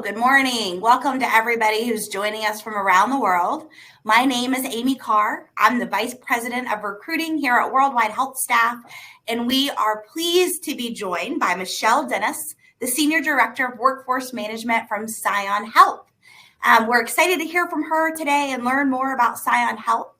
Good morning. Welcome to everybody who's joining us from around the world. My name is Amy Kerr. I'm the Vice President of Recruiting here at WorldWide HealthStaff, and we are pleased to be joined by Michelle Dennis, the Senior Director of Workforce Management from ScionHealth. We're excited to hear from her today and learn more about ScionHealth.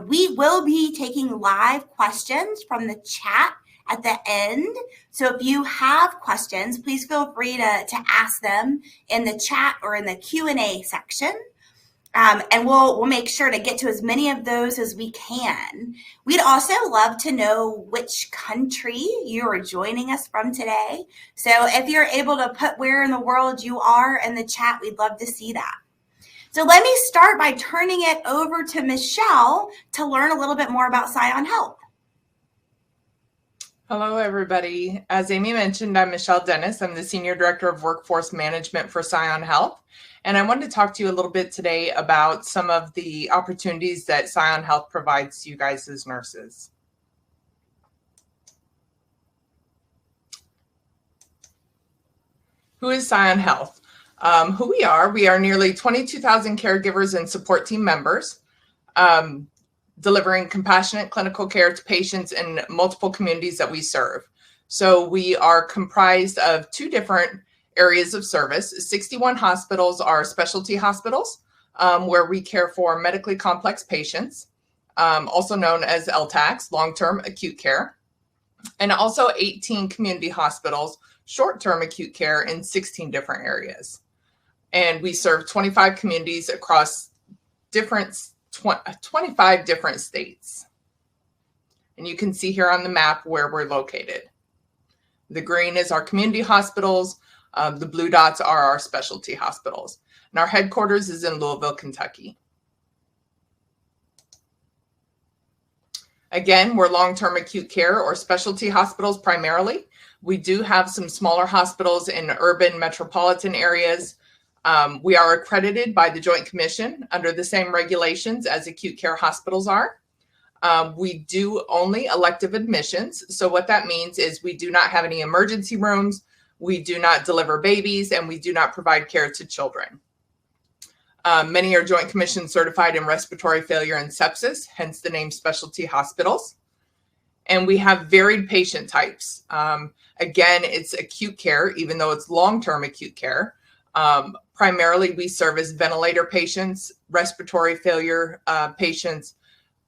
We will be taking live questions from the chat at the end. So if you have questions, please feel free to ask them in the chat or in the Q&A section. And we'll make sure to get to as many of those as we can. We'd also love to know which country you are joining us from today. So if you're able to put where in the world you are in the chat, we'd love to see that. So let me start by turning it over to Michelle to learn a little bit more about ScionHealth. Hello, everybody. As Amy mentioned, I'm Michelle Dennis. I'm the Senior Director of Workforce Management for ScionHealth. And I wanted to talk to you a little bit today about some of the opportunities that ScionHealth provides to you guys as nurses. Who is ScionHealth? Who we are nearly 22,000 caregivers and support team members. Delivering compassionate clinical care to patients in multiple communities that we serve. So we are comprised of two different areas of service. 61 hospitals are specialty hospitals where we care for medically complex patients, also known as LTACs, long-term acute care, and also 18 community hospitals, short-term acute care in 16 different areas. And we serve 25 communities across 25 different states. And you can see here on the map where we're located. The green is our community hospitals. The blue dots are our specialty hospitals. And our headquarters is in Louisville, Kentucky. Again, we're long-term acute care or specialty hospitals primarily. We do have some smaller hospitals in urban metropolitan areas. We are accredited by the Joint Commission under the same regulations as acute care hospitals are. We do only elective admissions. So what that means is we do not have any emergency rooms, we do not deliver babies, and we do not provide care to children. Many are Joint Commission certified in respiratory failure and sepsis, hence the name specialty hospitals. And we have varied patient types. Again, it's acute care, even though it's long-term acute care. Primarily, we service ventilator patients, respiratory failure patients,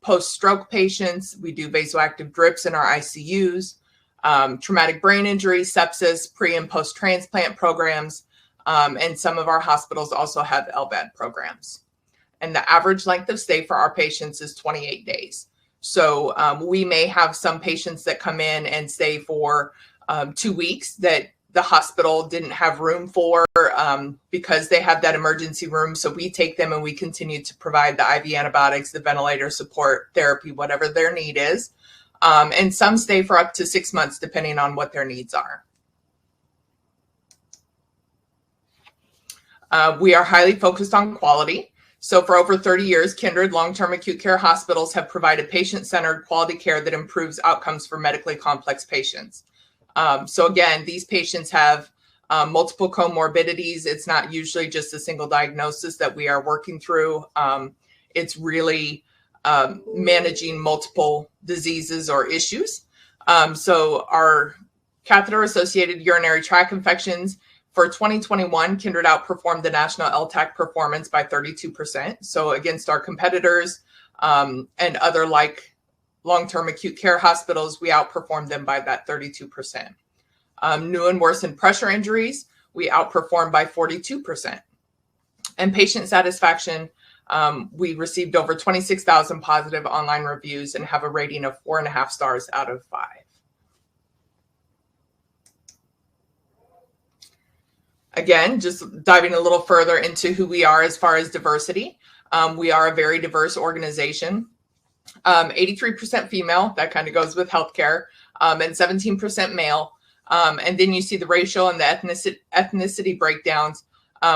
post-stroke patients. We do vasoactive drips in our ICUs, traumatic brain injury, sepsis, pre- and post-transplant programs, and some of our hospitals also have LVAD programs. And the average length of stay for our patients is 28 days. So we may have some patients that come in and stay for 2 weeks that the hospital didn't have room for because they have that emergency room. So we take them and we continue to provide the IV antibiotics, the ventilator support, therapy, whatever their need is. And some stay for up to 6 months, depending on what their needs are. We are highly focused on quality. So for over 30 years, Kindred long-term acute care hospitals have provided patient-centered quality care that improves outcomes for medically complex patients. So again, these patients have multiple comorbidities. It's not usually just a single diagnosis that we are working through. It's really managing multiple diseases or issues. So our catheter-associated urinary tract infections for 2021, Kindred outperformed the national LTAC performance by 32%. So against our competitors and other like long-term acute care hospitals, we outperformed them by that 32%. New and worsened pressure injuries, we outperformed by 42%. And patient satisfaction, we received over 26,000 positive online reviews and have a rating of 4.5 stars out of 5. Again, just diving a little further into who we are as far as diversity. We are a very diverse organization. 83% female, that kind of goes with healthcare, and 17% male. And then you see the racial and the ethnicity breakdowns.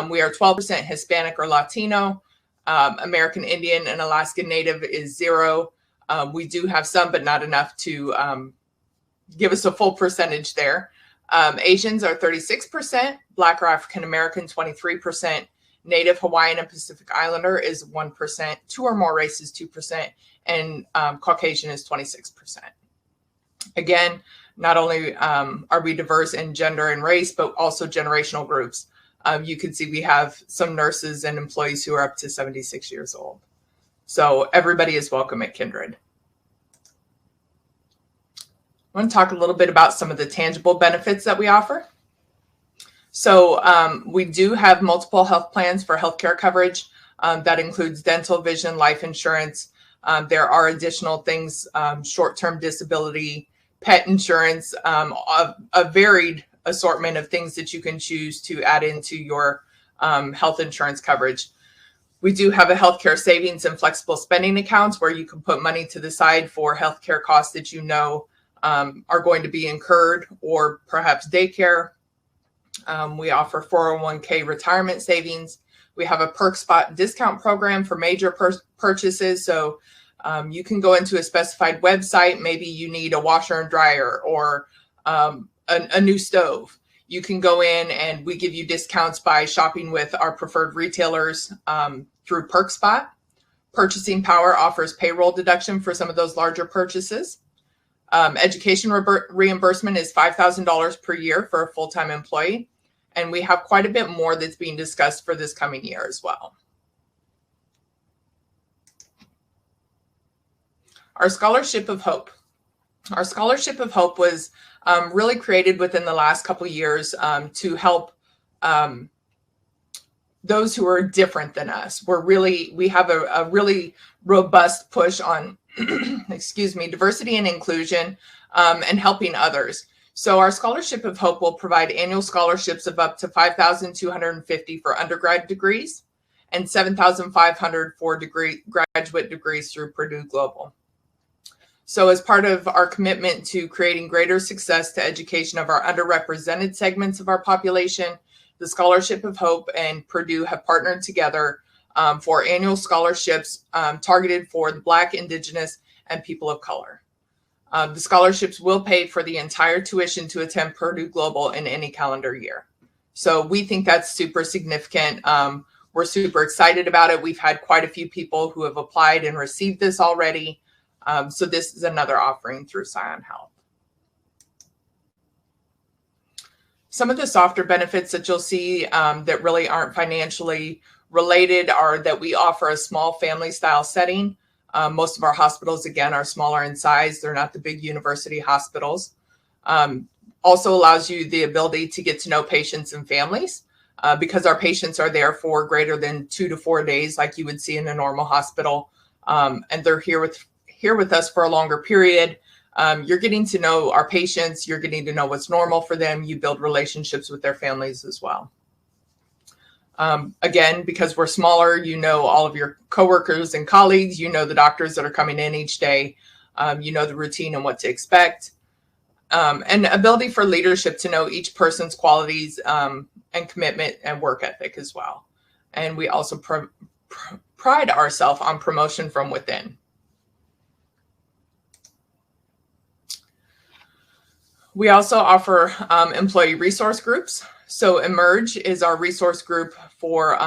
We are 12% Hispanic or Latino. American Indian and Alaskan Native is 0. We do have some, but not enough to give us a full percentage there. Asians are 36%, Black or African American 23%, Native Hawaiian and Pacific Islander is 1%, two or more races 2%, and Caucasian is 26%. Again, not only are we diverse in gender and race, but also generational groups. You can see we have some nurses and employees who are up to 76 years old. So everybody is welcome at Kindred. I want to talk a little bit about some of the tangible benefits that we offer. So we do have multiple health plans for healthcare coverage. That includes dental, vision, life insurance. There are additional things, short-term disability, pet insurance, a varied assortment of things that you can choose to add into your health insurance coverage. We do have a healthcare savings and flexible spending accounts where you can put money to the side for healthcare costs that you know are going to be incurred, or perhaps daycare. We offer 401k retirement savings. We have a perk spot discount program for major purchases. So you can go into a specified website. Maybe you need a washer and dryer or a new stove. You can go in and we give you discounts by shopping with our preferred retailers through PerkSpot. Purchasing Power offers payroll deduction for some of those larger purchases. Education reimbursement is $5,000 per year for a full-time employee. And we have quite a bit more that's being discussed for this coming year as well. Our Scholarship of Hope. Our Scholarship of Hope was really created within the last couple of years to help those who are different than us. We have a really robust push on diversity and inclusion and helping others. So our Scholarship of Hope will provide annual scholarships of up to $5,250 for undergrad degrees and $7,500 for graduate degrees through Purdue Global. So as part of our commitment to creating greater success to education of our underrepresented segments of our population, the Scholarship of Hope and Purdue have partnered together for annual scholarships targeted for the Black, Indigenous, and people of color. The scholarships will pay for the entire tuition to attend Purdue Global in any calendar year. So we think that's super significant. We're super excited about it. We've had quite a few people who have applied and received this already. So this is another offering through ScionHealth. Some of the softer benefits that you'll see that really aren't financially related are that we offer a small family style setting. Most of our hospitals, again, are smaller in size. They're not the big university hospitals. Also allows you the ability to get to know patients and families because our patients are there for greater than 2 to 4 days, like you would see in a normal hospital. And they're here with us for a longer period. You're getting to know our patients. You're getting to know what's normal for them. You build relationships with their families as well. Again, because we're smaller, you know all of your coworkers and colleagues, you know the doctors that are coming in each day, you know the routine and what to expect, and ability for leadership to know each person's qualities and commitment and work ethic as well. And we also pride ourselves on promotion from within. We also offer employee resource groups. So Emerge is our resource group for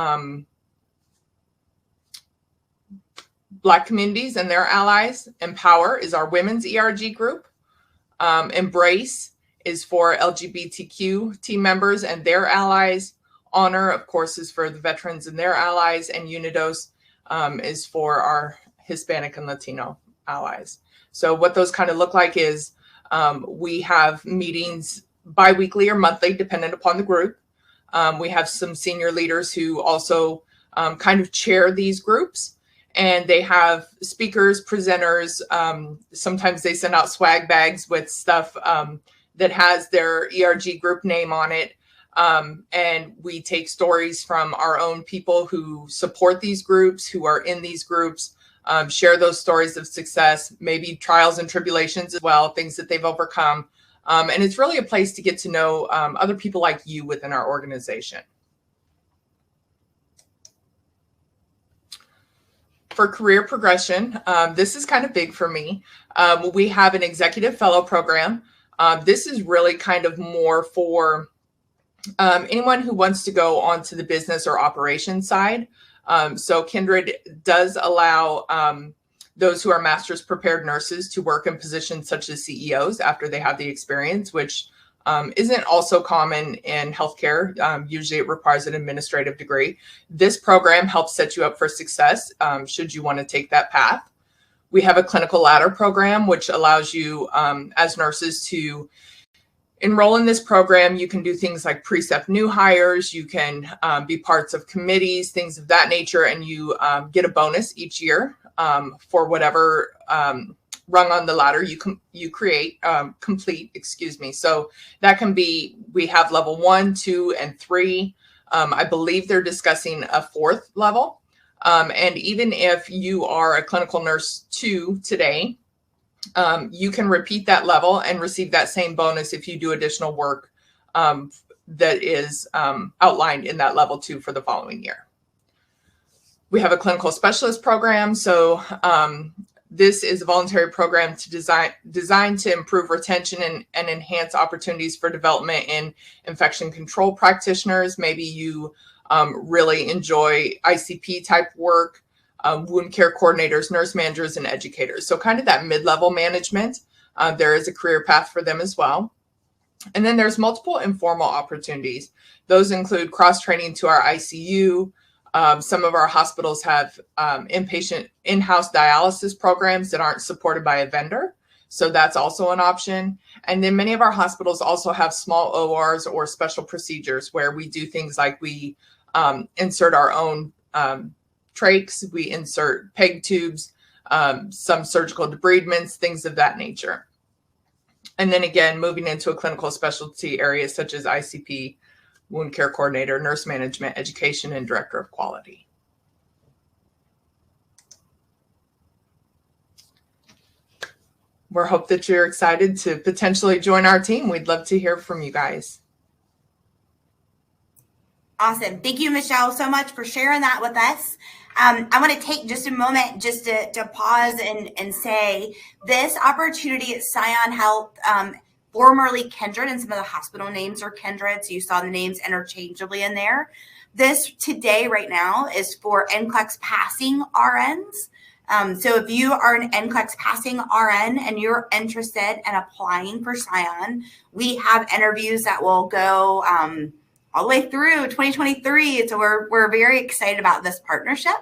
Black communities and their allies. Empower is our women's ERG group. Embrace is for LGBTQ team members and their allies. Honor, of course, is for the veterans and their allies. And Unidos is for our Hispanic and Latino allies. So what those kind of look like is we have meetings bi-weekly or monthly, dependent upon the group. We have some senior leaders who also kind of chair these groups, and they have speakers, presenters. Sometimes they send out swag bags with stuff that has their ERG group name on it. And we take stories from our own people who support these groups, who are in these groups, share those stories of success, maybe trials and tribulations as well, things that they've overcome. And it's really a place to get to know other people like you within our organization. For career progression, this is kind of big for me. We have an executive fellow program. This is really kind of more for anyone who wants to go onto the business or operations side. So Kindred does allow those who are master's prepared nurses to work in positions such as CEOs after they have the experience, which isn't also common in healthcare. Usually it requires an administrative degree. This program helps set you up for success should you want to take that path. We have a clinical ladder program, which allows you as nurses to enroll in this program. You can do things like precept new hires. You can be parts of committees, things of that nature, and you get a bonus each year for whatever rung on the ladder you complete. Excuse me. So that can be, we have level 1, 2, and 3. I believe they're discussing a 4th level. And even if you are a clinical nurse 2 today, you can repeat that level and receive that same bonus if you do additional work that is outlined in that level 2 for the following year. We have a clinical specialist program. So this is a voluntary program designed to improve retention and enhance opportunities for development in infection control practitioners. Maybe you really enjoy ICP type work. Wound care coordinators, nurse managers, and educators. So kind of that mid-level management. There is a career path for them as well. And then there's multiple informal opportunities. Those include cross-training to our ICU. Some of our hospitals have inpatient in-house dialysis programs that aren't supported by a vendor. So that's also an option. And then many of our hospitals also have small ORs or special procedures where we do things like we insert our own trachs, we insert peg tubes, some surgical debridements, things of that nature. And then again, moving into a clinical specialty area such as ICP, wound care coordinator, nurse management, education, and director of quality. We hope that you're excited to potentially join our team. We'd love to hear from you guys. Awesome. Thank you, Michelle, so much for sharing that with us. I want to take just a moment just to pause and say this opportunity at ScionHealth, formerly Kindred, and some of the hospital names are Kindred, so you saw the names interchangeably in there. This today, right now, is for NCLEX passing RNs. So if you are an NCLEX passing RN and you're interested in applying for Scion, we have interviews that will go all the way through 2023. So we're very excited about this partnership.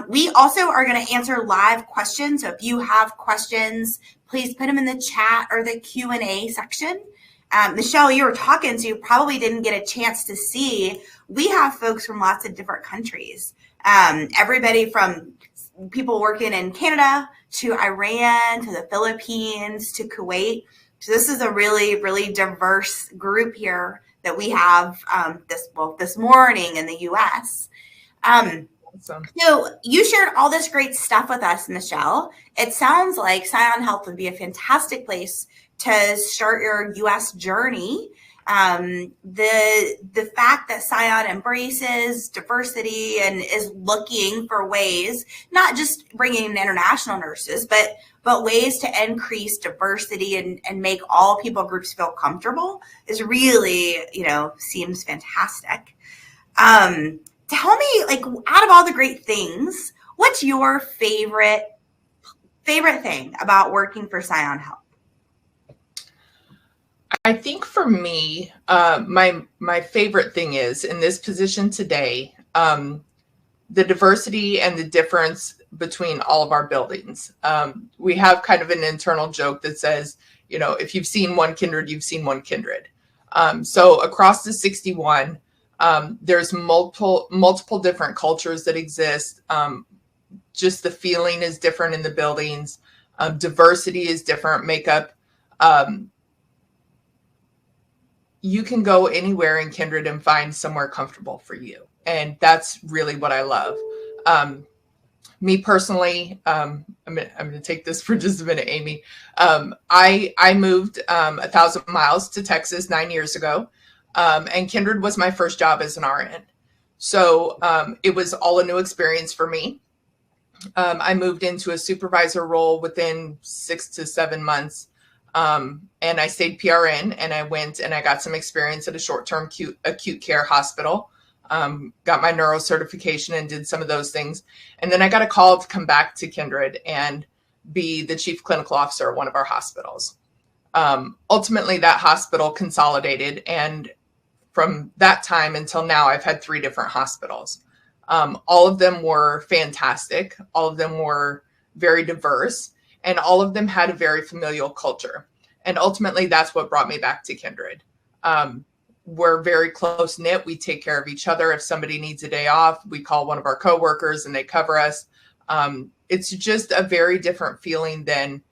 We also are going to answer live questions. So if you have questions, please put them in the chat or the Q&A section. Michelle, you were talking, so you probably didn't get a chance to see. We have folks from lots of different countries. Everybody from people working in Canada to Iran to the Philippines to Kuwait. So this is a really, really diverse group here that we have this morning in the U.S. Awesome. So you shared all this great stuff with us, Michelle. It sounds like ScionHealth would be a fantastic place to start your U.S. journey. The fact that Scion embraces diversity and is looking for ways, not just bringing in international nurses, but ways to increase diversity and make all people groups feel comfortable is really, seems fantastic. Tell me, out of all the great things, what's your favorite thing about working for ScionHealth? I think for me, my favorite thing is in this position today, the diversity and the difference between all of our buildings. We have kind of an internal joke that says, if you've seen one Kindred, you've seen one Kindred. So across the 61, there's multiple different cultures that exist. Just the feeling is different in the buildings. Diversity is different. Makeup. You can go anywhere in Kindred and find somewhere comfortable for you. And that's really what I love. Me personally, I'm going to take this for just a minute, Amy. I moved 1,000 miles to Texas 9 years ago. And Kindred was my first job as an RN. So it was all a new experience for me. I moved into a supervisor role within 6 to 7 months. And I stayed PRN, and I went and I got some experience at a short-term acute care hospital, got my neuro certification and did some of those things. And then I got a call to come back to Kindred and be the chief clinical officer at one of our hospitals. Ultimately, that hospital consolidated, and from that time until now, I've had 3 different hospitals. All of them were fantastic. All of them were very diverse, and all of them had a very familial culture. And ultimately, that's what brought me back to Kindred. We're very close knit. We take care of each other. If somebody needs a day off, we call one of our coworkers and they cover us. It's just a very different feeling than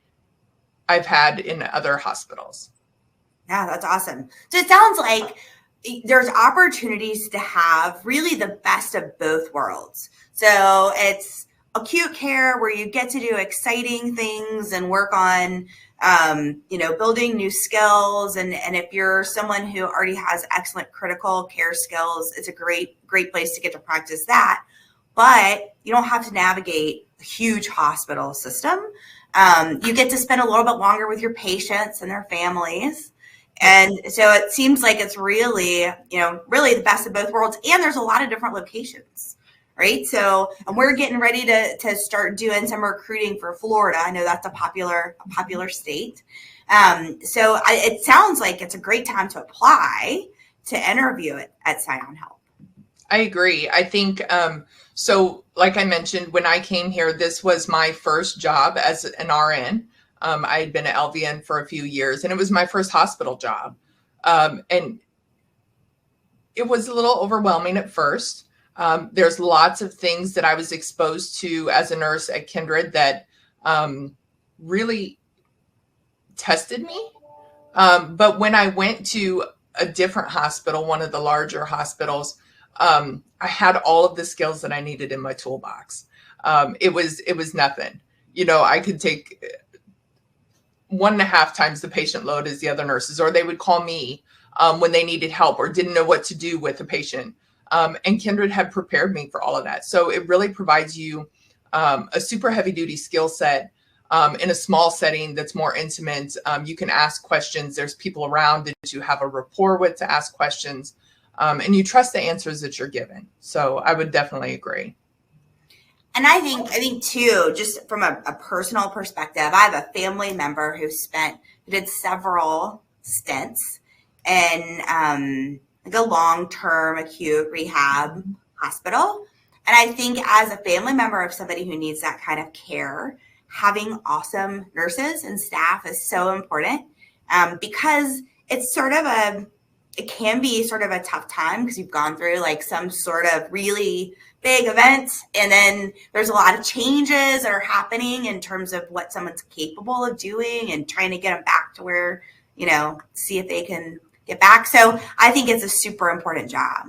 I've had in other hospitals. Yeah, that's awesome. So it sounds like there's opportunities to have really the best of both worlds. So it's acute care where you get to do exciting things and work on, building new skills. And if you're someone who already has excellent critical care skills, it's a great place to get to practice that. But you don't have to navigate a huge hospital system. You get to spend a little bit longer with your patients and their families. And so it seems like it's really the best of both worlds. And there's a lot of different locations, right? So, and we're getting ready to start doing some recruiting for Florida. I know that's a popular state. So it sounds like it's a great time to apply to interview at ScionHealth. I agree. I think, so like I mentioned, when I came here, this was my first job as an RN. I had been at LVN for a few years, and it was my first hospital job. And it was a little overwhelming at first. There's lots of things that I was exposed to as a nurse at Kindred that really tested me. But when I went to a different hospital, one of the larger hospitals, I had all of the skills that I needed in my toolbox. It was nothing. I could take 1.5 times the patient load as the other nurses, or they would call me when they needed help or didn't know what to do with a patient. And Kindred had prepared me for all of that. So it really provides you a super heavy duty skill set in a small setting that's more intimate. You can ask questions. There's people around that you have a rapport with to ask questions, and you trust the answers that you're given. So I would definitely agree. And I think too, just from a personal perspective, I have a family member who did several stints in like a long-term acute rehab hospital. And I think as a family member of somebody who needs that kind of care, having awesome nurses and staff is so important, because it's it can be sort of a tough time because you've gone through like some sort of really big event, and then there's a lot of changes that are happening in terms of what someone's capable of doing and trying to get them back to where, see if they can get back. So I think it's a super important job.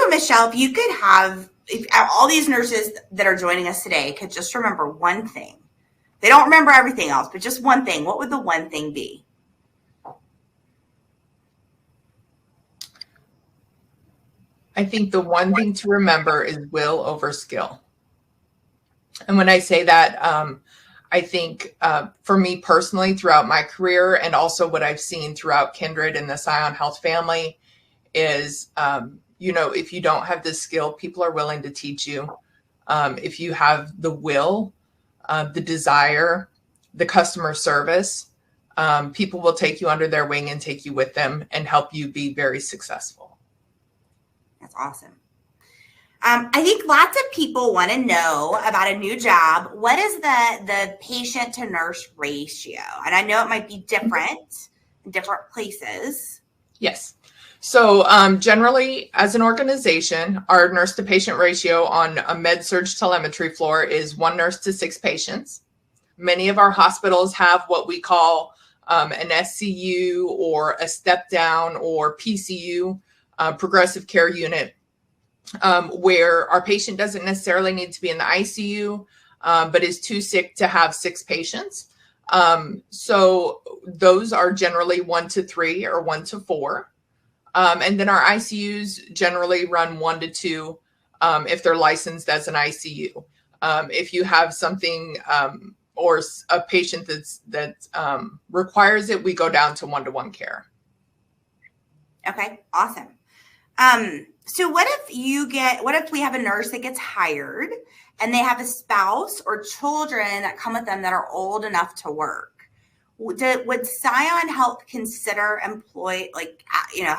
Michelle, if you could if all these nurses that are joining us today could just remember one thing, they don't remember everything else, but just one thing, what would the one thing be? I think the one thing to remember is will over skill. And when I say that, I think for me personally throughout my career, and also what I've seen throughout Kindred and the ScionHealth family is, if you don't have the skill, people are willing to teach you. If you have the will, the desire, the customer service, people will take you under their wing and take you with them and help you be very successful. That's awesome. I think lots of people want to know about a new job. What is the patient to nurse ratio? And I know it might be different in different places. Yes. So generally, as an organization, our nurse to patient ratio on a med-surg telemetry floor is 1 nurse to 6 patients. Many of our hospitals have what we call an SCU or a step down or PCU, progressive care unit, where our patient doesn't necessarily need to be in the ICU, but is too sick to have 6 patients. So those are generally 1 to 3 or 1 to 4. And then our ICUs generally run 1 to 2 if they're licensed as an ICU. If you have something or a patient that requires it, we go down to one-to-one care. Okay, awesome. So what if we have a nurse that gets hired and they have a spouse or children that come with them that are old enough to work? Would ScionHealth consider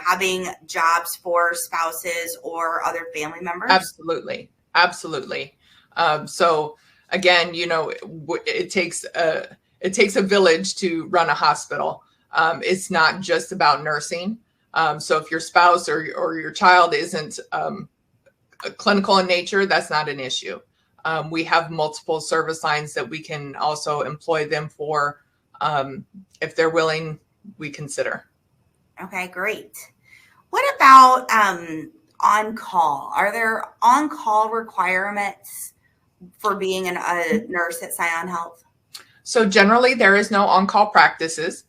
having jobs for spouses or other family members? Absolutely. So again, it takes a village to run a hospital. It's not just about nursing. So if your spouse or your child isn't clinical in nature, that's not an issue. We have multiple service lines that we can also employ them for. If they're willing, we consider. Okay, great. What about on-call? Are there on-call requirements for being a nurse at ScionHealth? So generally, there is no on-call practices.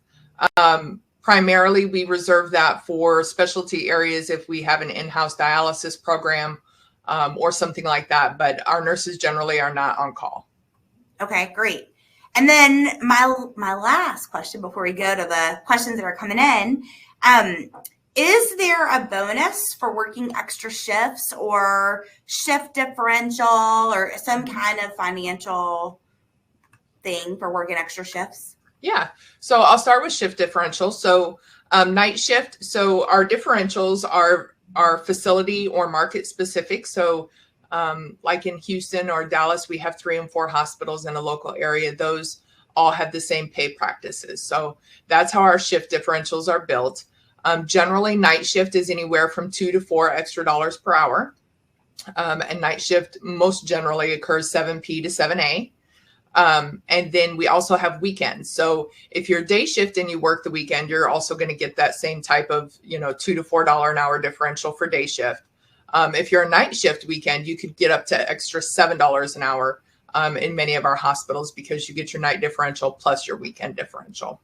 Primarily, we reserve that for specialty areas if we have an in-house dialysis program or something like that. But our nurses generally are not on call. Okay, great. And then my last question before we go to the questions that are coming in, is there a bonus for working extra shifts or shift differential or some kind of financial thing for working extra shifts? Yeah. So I'll start with shift differential. So night shift. So our differentials are facility or market specific. So like in Houston or Dallas, we have 3 and 4 hospitals in a local area. Those all have the same pay practices. So that's how our shift differentials are built. Generally, night shift is anywhere from $2 to $4 extra per hour. And night shift most generally occurs 7P to 7A. And then we also have weekends. So if you're day shift and you work the weekend, you're also going to get that same type of, $2 to $4 an hour differential for day shift. If you're a night shift weekend, you could get up to extra $7 an hour in many of our hospitals because you get your night differential plus your weekend differential.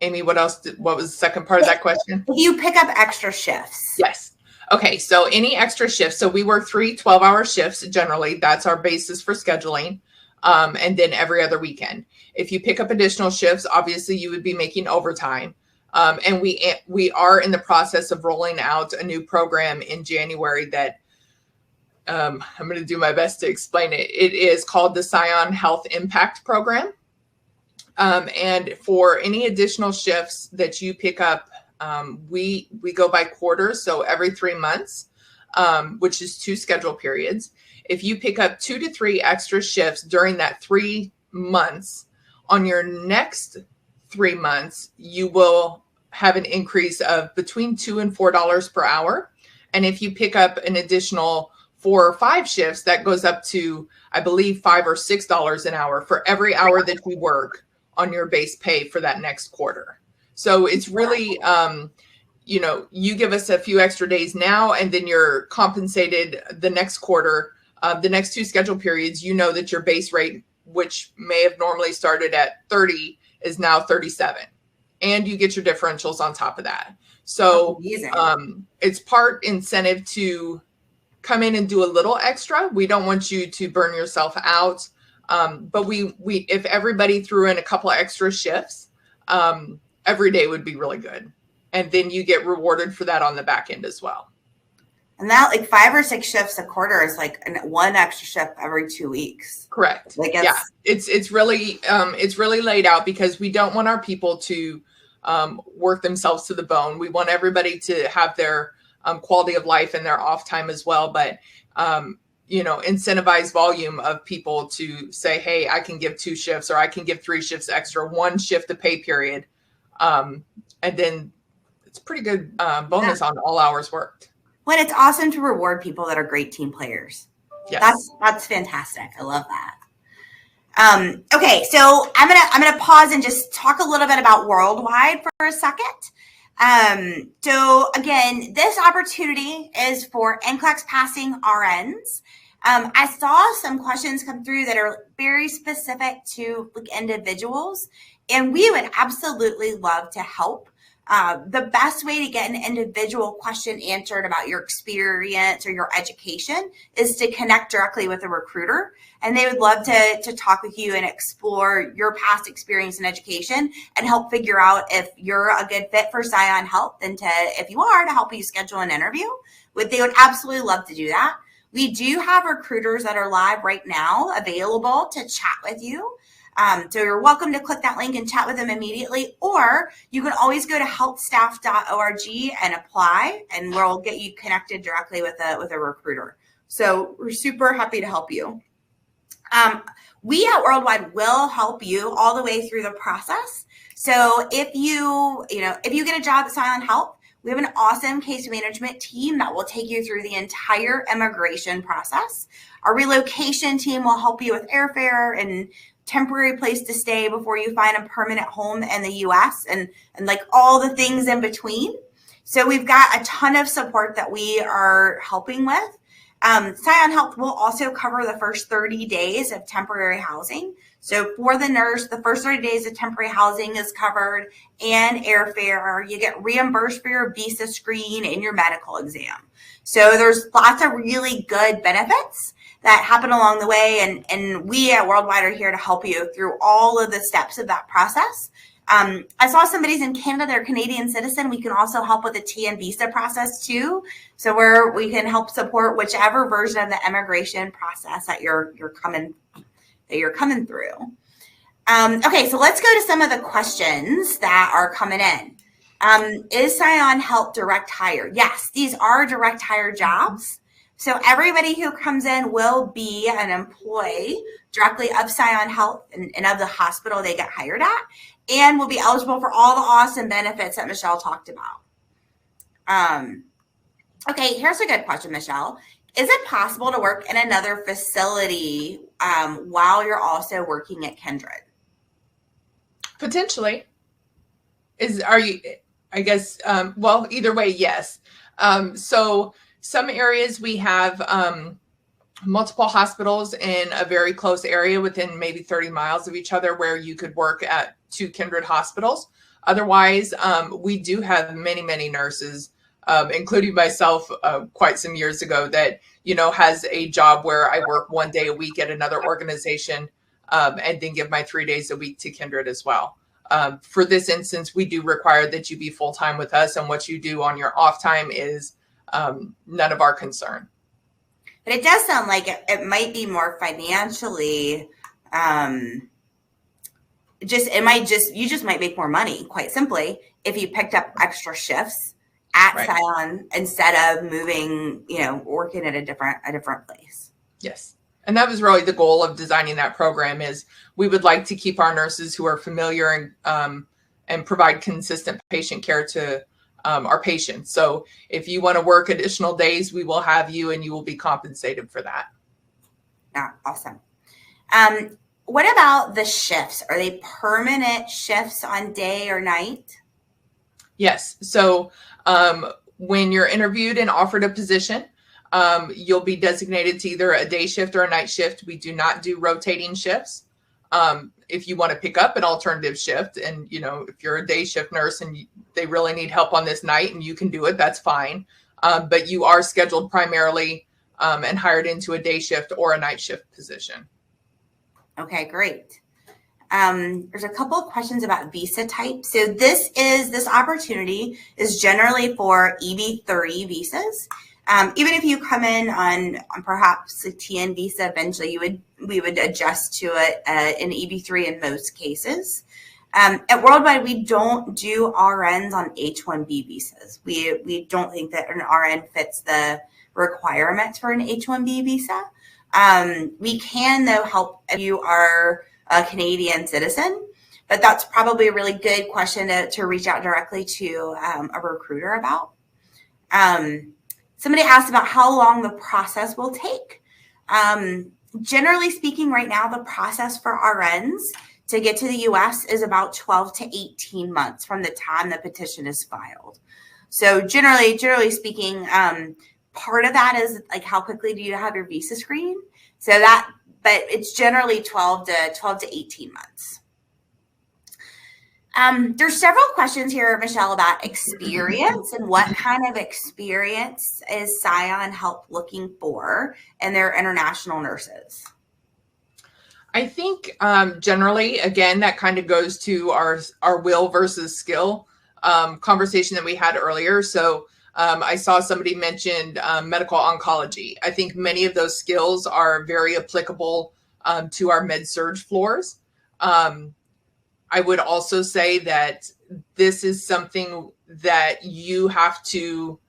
Amy, what else? What was the second part of that question? You pick up extra shifts. Yes. Okay, so any extra shifts. So we work 3 12-hour shifts generally. That's our basis for scheduling. And then every other weekend. If you pick up additional shifts, obviously you would be making overtime. And we are in the process of rolling out a new program in January that I'm going to do my best to explain it. It is called the ScionHealth Impact Program. And for any additional shifts that you pick up, we go by quarters, so every 3 months, which is 2 schedule periods. If you pick up 2 to 3 extra shifts during that 3 months, on your next 3 months, you will have an increase of between $2 and $4 per hour. And if you pick up an additional 4 or 5 shifts, that goes up to, I believe, $5 or $6 an hour for every hour that you work on your base pay for that next quarter. So it's really, you give us a few extra days now, and then you're compensated the next quarter, the next 2 schedule periods. You know that your base rate, which may have normally started at 30, is now 37. And you get your differentials on top of that. So it's part incentive to come in and do a little extra. We don't want you to burn yourself out. But we if everybody threw in a couple of extra shifts, every day would be really good. And then you get rewarded for that on the back end as well. And that 5 or 6 shifts a quarter is like 1 extra shift every 2 weeks. Correct. Yeah, it's really laid out because we don't want our people to work themselves to the bone. We want everybody to have their quality of life and their off time as well. But incentivize volume of people to say, hey, I can give 2 shifts or I can give 3 shifts extra, 1 shift a pay period. And then it's pretty good bonus on all hours worked. Well, it's awesome to reward people that are great team players. Yes. That's fantastic. I love that. Okay, so I'm gonna pause and just talk a little bit about WorldWide for a second. So again, this opportunity is for NCLEX passing RNs. I saw some questions come through that are very specific to individuals, and we would absolutely love to help The best way to get an individual question answered about your experience or your education is to connect directly with a recruiter. And they would love to talk with you and explore your past experience in education and help figure out if you're a good fit for ScionHealth, and if you are, to help you schedule an interview. They would absolutely love to do that. We do have recruiters that are live right now available to chat with you. So you're welcome to click that link and chat with them immediately, or you can always go to healthstaff.org and apply, and we'll get you connected directly with a recruiter. So we're super happy to help you. We at WorldWide will help you all the way through the process. So if you get a job at ScionHealth, we have an awesome case management team that will take you through the entire immigration process. Our relocation team will help you with airfare and temporary place to stay before you find a permanent home in the U.S. and like all the things in between. So we've got a ton of support that we are helping with. ScionHealth will also cover the first 30 days of temporary housing. So for the nurse, the first 30 days of temporary housing is covered, and airfare. You get reimbursed for your visa screen and your medical exam. So there's lots of really good benefits that happen along the way, and we at WorldWide are here to help you through all of the steps of that process. I saw somebody's in Canada, they're a Canadian citizen. We can also help with the TN visa process too. So we can help support whichever version of the immigration process that you're coming through. Okay, so let's go to some of the questions that are coming in. Is ScionHealth direct hire? Yes, these are direct hire jobs. So everybody who comes in will be an employee directly of ScionHealth and of the hospital they get hired at, and will be eligible for all the awesome benefits that Michelle talked about. Okay, here's a good question, Michelle. Is it possible to work in another facility while you're also working at Kindred? Potentially. Well, either way, yes. So some areas we have multiple hospitals in a very close area within maybe 30 miles of each other where you could work at 2 Kindred hospitals. Otherwise, we do have many, many nurses, including myself quite some years ago, that, has a job where I work 1 day a week at another organization and then give my 3 days a week to Kindred as well. For this instance, we do require that you be full-time with us, and what you do on your off time is none of our concern. But it does sound like it might be more financially, you just might make more money, quite simply, if you picked up extra shifts at Right. Scion instead of moving, working at a different place. Yes. And that was really the goal of designing that program. Is we would like to keep our nurses who are familiar and provide consistent patient care to our patients. So if you want to work additional days, we will have you, and you will be compensated for that. Yeah, awesome. What about the shifts? Are they permanent shifts on day or night? Yes. So when you're interviewed and offered a position, you'll be designated to either a day shift or a night shift. We do not do rotating shifts. If you want to pick up an alternative shift, and if you're a day shift nurse and they really need help on this night and you can do it, that's fine. But you are scheduled primarily and hired into a day shift or a night shift position. Okay, great. There's a couple of questions about visa type. So this opportunity is generally for EB-30 visas. Even if you come in on perhaps a TN visa, eventually we would adjust to an EB-3 in most cases. At WorldWide, we don't do RNs on H-1B visas. We don't think that an RN fits the requirements for an H-1B visa. We can, though, help if you are a Canadian citizen, but that's probably a really good question to reach out directly to a recruiter about. Somebody asked about how long the process will take. Generally speaking, right now, the process for RNs to get to the U.S. is about 12 to 18 months from the time the petition is filed. So generally speaking, part of that is like how quickly do you have your visa screen? But it's generally 12 to 18 months. There's several questions here, Michelle, about experience and what kind of experience is ScionHealth looking for in their international nurses? I think generally, again, that kind of goes to our will versus skill conversation that we had earlier. So I saw somebody mentioned medical oncology. I think many of those skills are very applicable to our med-surg floors. I would also say that this is something that you have to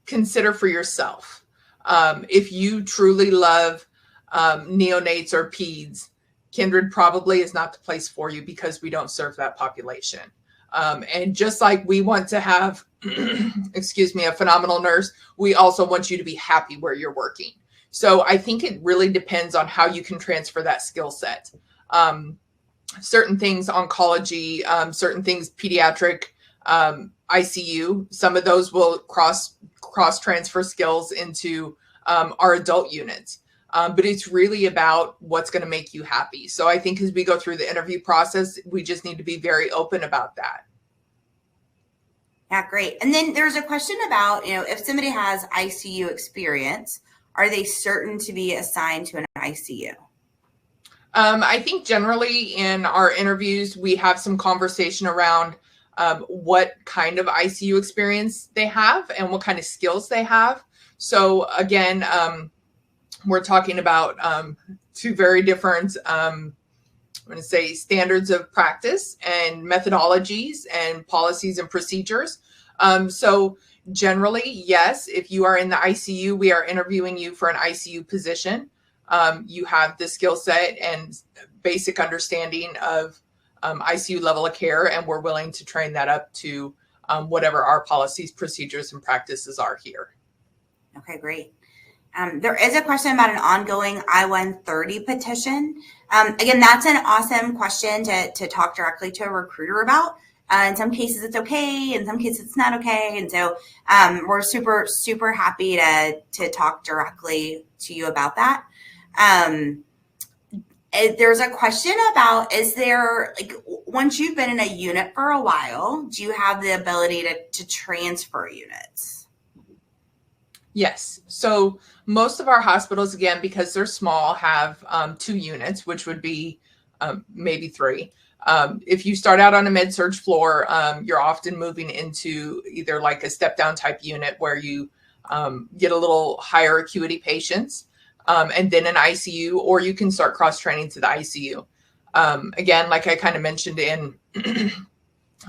consider for yourself. If you truly love neonates or peds, Kindred probably is not the place for you because we don't serve that population. And just like we want to have, a phenomenal nurse, we also want you to be happy where you're working. So I think it really depends on how you can transfer that skill set. Certain things, oncology, certain things, pediatric, ICU, some of those will cross transfer skills into our adult units. But it's really about what's going to make you happy. So I think as we go through the interview process, we just need to be very open about that. Yeah, great. And then there's a question about, if somebody has ICU experience, are they certain to be assigned to an ICU? I think generally in our interviews, we have some conversation around what kind of ICU experience they have and what kind of skills they have. So again, we're talking about two very different, I'm going to say, standards of practice and methodologies and policies and procedures. So generally, yes, if you are in the ICU, we are interviewing you for an ICU position. You have the skill set and basic understanding of ICU level of care, and we're willing to train that up to whatever our policies, procedures, and practices are here. Okay, great. There is a question about an ongoing I-130 petition. Again, that's an awesome question to talk directly to a recruiter about. In some cases, it's okay. In some cases, it's not okay. And so we're super, super happy to talk directly to you about that. There's a question about, is there, once you've been in a unit for a while, do you have the ability to transfer units? Yes. So most of our hospitals, again, because they're small, have 2 units, which would be maybe 3. If you start out on a med-surg floor, you're often moving into either like a step-down type unit where you get a little higher acuity patients, and then an ICU, or you can start cross-training to the ICU. Again, like I kind of mentioned in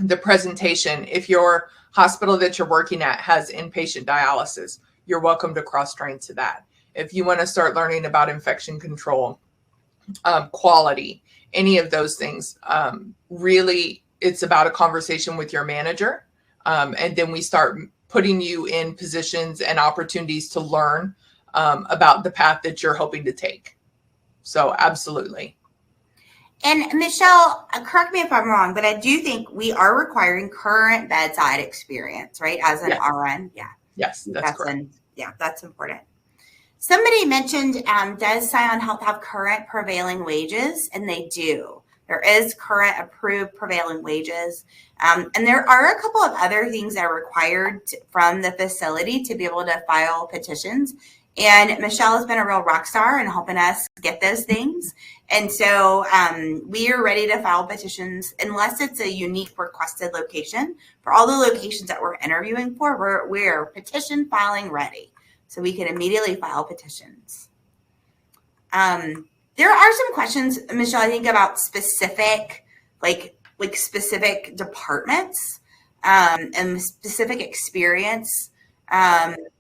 the presentation, if your hospital that you're working at has inpatient dialysis, you're welcome to cross-train to that. If you want to start learning about infection control, quality, any of those things, really it's about a conversation with your manager. And then we start putting you in positions and opportunities to learn about the path that you're hoping to take. So absolutely. And Michelle, correct me if I'm wrong, but I do think we are requiring current bedside experience, right? As an RN. Yeah. Yes, that's correct. Yeah, that's important. Somebody mentioned, does ScionHealth have current prevailing wages? And they do. There is current approved prevailing wages. And there are a couple of other things that are required from the facility to be able to file petitions. And Michelle has been a real rock star in helping us get those things. And so we are ready to file petitions unless it's a unique requested location. For all the locations that we're interviewing for, we're petition filing ready. So we can immediately file petitions. There are some questions, Michelle, I think about specific, like specific departments and specific experience.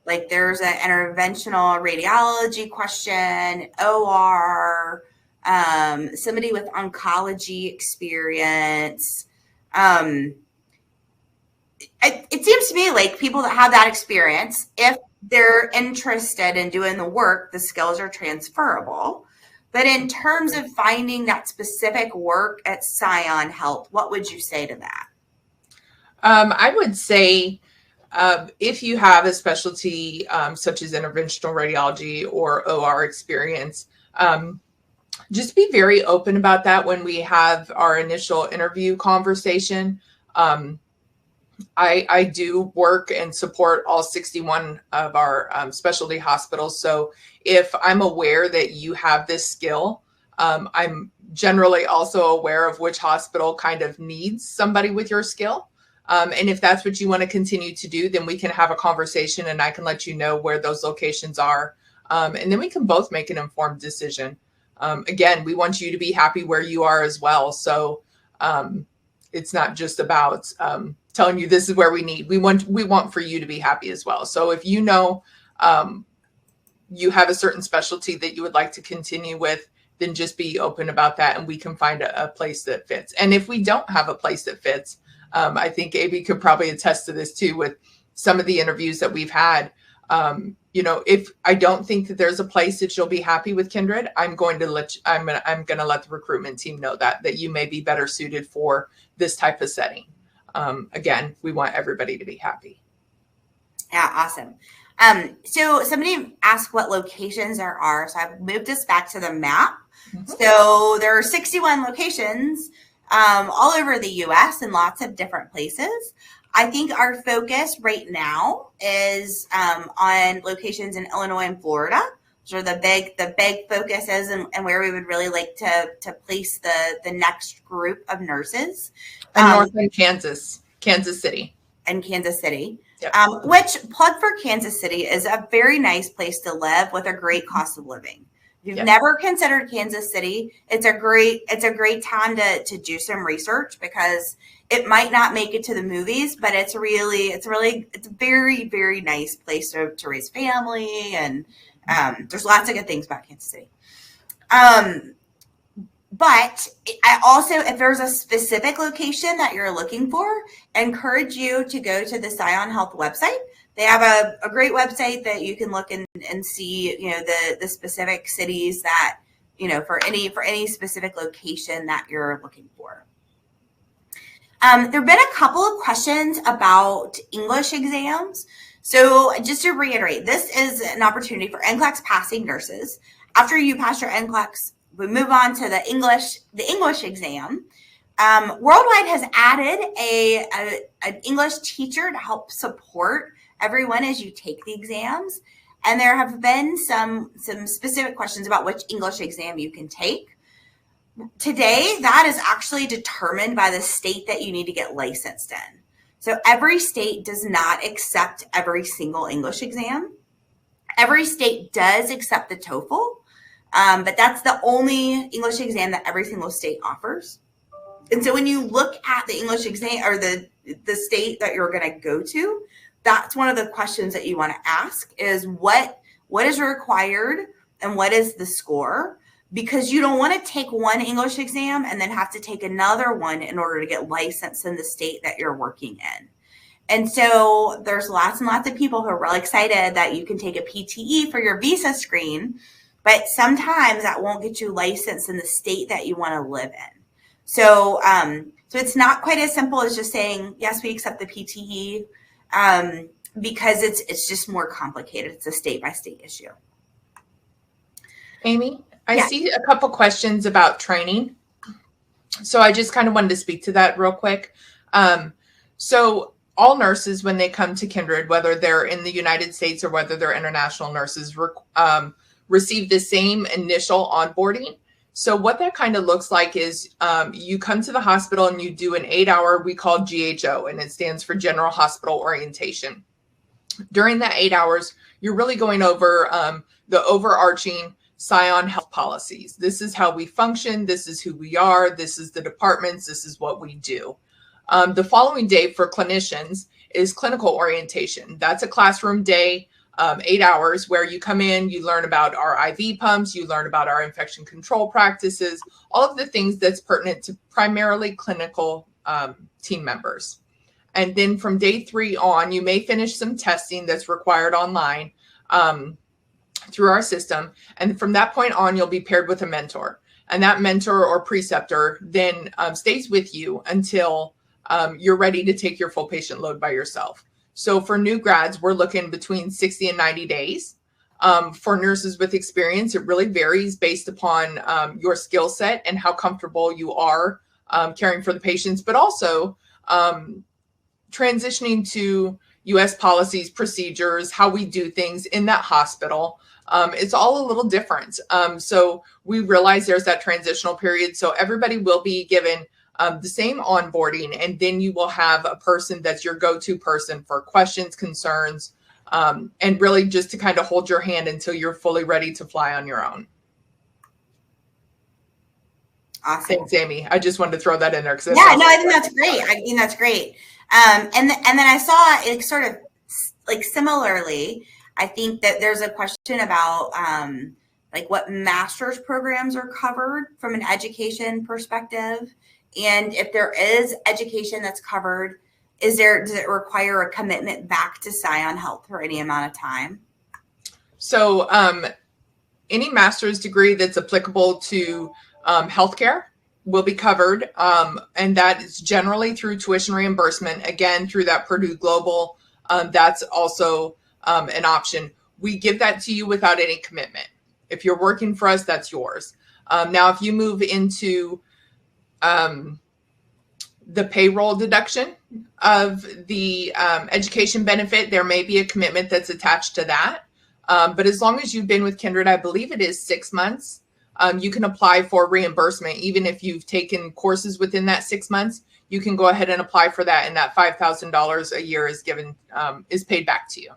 Like there's an interventional radiology question, OR, somebody with oncology experience. It seems to me like people that have that experience, if they're interested in doing the work, the skills are transferable. But in terms of finding that specific work at ScionHealth, what would you say to that? I would say if you have a specialty such as interventional radiology or OR experience, Just be very open about that when we have our initial interview conversation. I do work and support all 61 of our specialty hospitals. So if I'm aware that you have this skill, I'm generally also aware of which hospital kind of needs somebody with your skill. And if that's what you want to continue to do, then we can have a conversation and I can let you know where those locations are. And then we can both make an informed decision. Again, we want you to be happy where you are as well. So it's not just about telling you this is where we need. We want for you to be happy as well. So if you know you have a certain specialty that you would like to continue with, then just be open about that and we can find a place that fits. And if we don't have a place that fits, I think Amy could probably attest to this too with some of the interviews that we've had. If I don't think that there's a place that you'll be happy with Kindred, I'm going to let the recruitment team know that you may be better suited for this type of setting. Again, we want everybody to be happy. Yeah, awesome. So somebody asked what locations there are. So I've moved this back to the map. Mm-hmm. So there are 61 locations all over the U.S. in lots of different places. I think our focus right now is on locations in Illinois and Florida. Those are the big focuses and where we would really like to place the next group of nurses. And northern Kansas City. And Kansas City. Yep. Which, plug for Kansas City, is a very nice place to live with a great cost of living. If you've never considered Kansas City, it's a great time to do some research because it might not make it to the movies, but it's a very, very nice place to raise family, and there's lots of good things about Kansas City. But I also, if there's a specific location that you're looking for, encourage you to go to the ScionHealth website. They have a great website that you can look and see, the specific cities that, for any specific location that you're looking for. There have been a couple of questions about English exams. So just to reiterate, this is an opportunity for NCLEX passing nurses. After you pass your NCLEX, we move on to the English exam. WorldWide has added an English teacher to help support everyone as you take the exams. And there have been some specific questions about which English exam you can take. Today, that is actually determined by the state that you need to get licensed in. So every state does not accept every single English exam. Every state does accept the TOEFL, but that's the only English exam that every single state offers. And so when you look at the English exam or the state that you're going to go to, that's one of the questions that you want to ask is what is required and what is the score? Because you don't want to take one English exam and then have to take another one in order to get licensed in the state that you're working in. And so there's lots and lots of people who are really excited that you can take a PTE for your visa screen, but sometimes that won't get you licensed in the state that you want to live in. So it's not quite as simple as just saying, yes, we accept the PTE, because it's just more complicated. It's a state-by-state issue. Amy, I see a couple questions about training. So I just kind of wanted to speak to that real quick. So all nurses, when they come to Kindred, whether they're in the United States or whether they're international nurses, receive the same initial onboarding. So what that kind of looks like is you come to the hospital and you do an 8-hour, we call GHO, and it stands for General Hospital Orientation. During that 8 hours, you're really going over the overarching ScionHealth policies. This is how we function. This is who we are. This is the departments. This is what we do. The following day for clinicians is clinical orientation. That's a classroom day, 8 hours, where you come in, you learn about our IV pumps, you learn about our infection control practices, all of the things that's pertinent to primarily clinical team members. And then from day 3 on, you may finish some testing that's required online through our system. And from that point on, you'll be paired with a mentor. And that mentor or preceptor then stays with you until you're ready to take your full patient load by yourself. So for new grads, we're looking between 60 and 90 days. For nurses with experience, it really varies based upon your skill set and how comfortable you are caring for the patients, but also transitioning to U.S. policies, procedures, how we do things in that hospital. It's all a little different. So we realize there's that transitional period. So everybody will be given the same onboarding, and then you will have a person that's your go-to person for questions, concerns, and really just to kind of hold your hand until you're fully ready to fly on your own. Awesome. Thanks, Amy. I just wanted to throw that in there. Yeah, no, I think that's great. I think that's great. And then I saw it sort of like similarly, I think that there's a question about like what master's programs are covered from an education perspective. And if there is education that's covered, does it require a commitment back to ScionHealth for any amount of time? So any master's degree that's applicable to healthcare will be covered. And that is generally through tuition reimbursement, again, through that Purdue Global. That's also an option. We give that to you without any commitment. If you're working for us, that's yours. Now, if you move into the payroll deduction of the education benefit, there may be a commitment that's attached to that. But as long as you've been with Kindred, I believe it is 6 months, you can apply for reimbursement. Even if you've taken courses within that 6 months, you can go ahead and apply for that, and that $5,000 a year is paid back to you.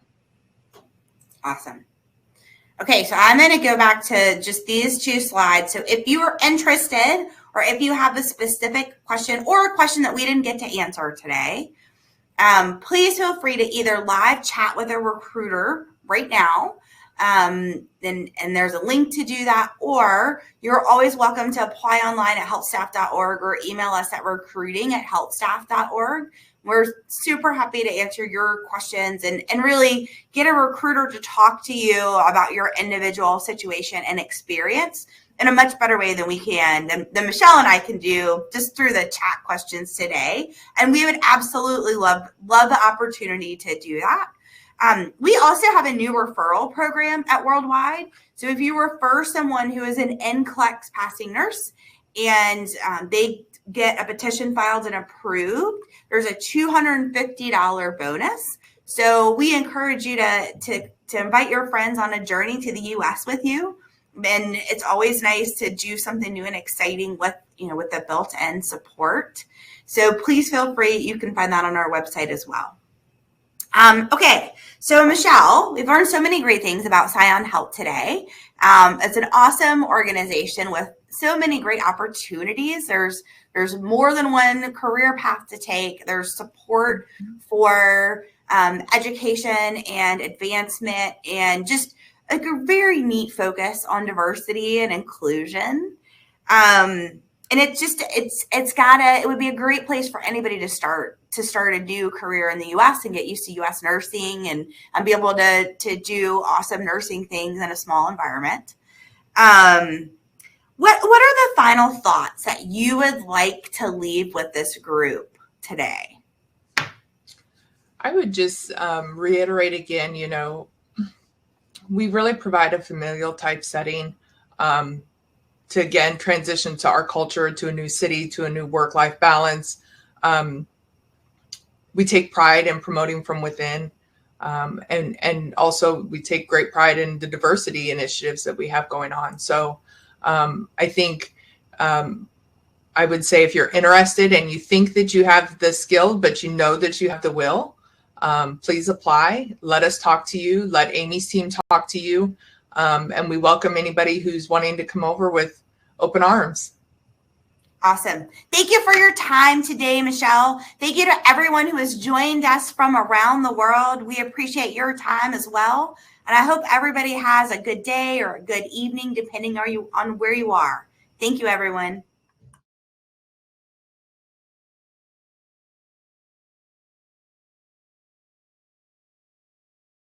Awesome. Okay, so I'm going to go back to just these 2 slides. So if you are interested, or if you have a specific question or a question that we didn't get to answer today, please feel free to either live chat with a recruiter right now, and there's a link to do that, or you're always welcome to apply online at healthstaff.org or email us at recruiting@healthstaff.org. We're super happy to answer your questions and really get a recruiter to talk to you about your individual situation and experience in a much better way than we can, than Michelle and I can do just through the chat questions today. And we would absolutely love the opportunity to do that. We also have a new referral program at WorldWide. So if you refer someone who is an NCLEX passing nurse and they get a petition filed and approved, there's a $250 bonus. So we encourage you to invite your friends on a journey to the U.S. with you. And it's always nice to do something new and exciting with the built-in support. So please feel free. You can find that on our website as well. Okay, so Michelle, we've learned so many great things about ScionHealth today. It's an awesome organization with so many great opportunities. There's more than one career path to take. There's support for education and advancement, and just like a very neat focus on diversity and inclusion. And it would be a great place for anybody to start a new career in the U.S. and get used to U.S. nursing and be able to do awesome nursing things in a small environment. What are the final thoughts that you would like to leave with this group today? I would just reiterate again, we really provide a familial type setting to, again, transition to our culture, to a new city, to a new work-life balance. We take pride in promoting from within. And also we take great pride in the diversity initiatives that we have going on. So I think I would say if you're interested and you think that you have the skill, but you know that you have the will, please apply. Let us talk to you. Let Amy's team talk to you. And we welcome anybody who's wanting to come over with open arms. Awesome. Thank you for your time today, Michelle. Thank you to everyone who has joined us from around the world. We appreciate your time as well. And I hope everybody has a good day or a good evening, depending on where you are. Thank you, everyone.